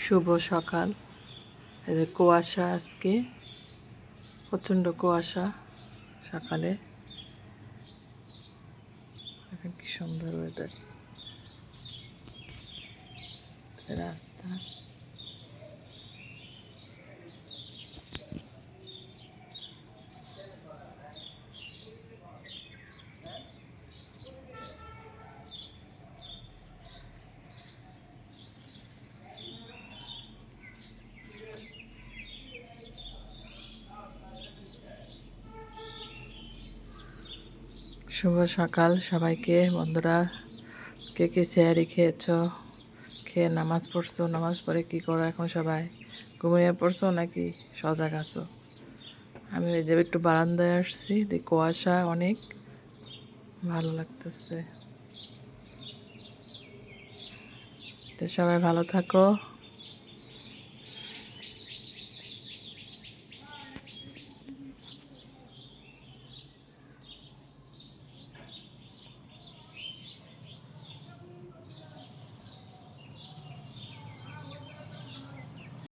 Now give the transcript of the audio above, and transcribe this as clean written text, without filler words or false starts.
শুভ সকাল। এই কুয়াশা, আজকে প্রচণ্ড কুয়াশা সকালে। এখন কি সুন্দর ওয়েদার, রাস্তা। শুভ সকাল সবাইকে। বন্ধুরা, কে কে সেহারি খেয়েছ, খেয়ে নামাজ পড়ছো? নামাজ পড়ে কি করো এখন? সবাই ঘুমিয়ে পড়ছো নাকি সজাগ আছো? আমি ওই যে একটু বারান্দায় আসছি, কুয়াশা অনেক, ভালো লাগতেছে। তো সবাই ভালো থাকো।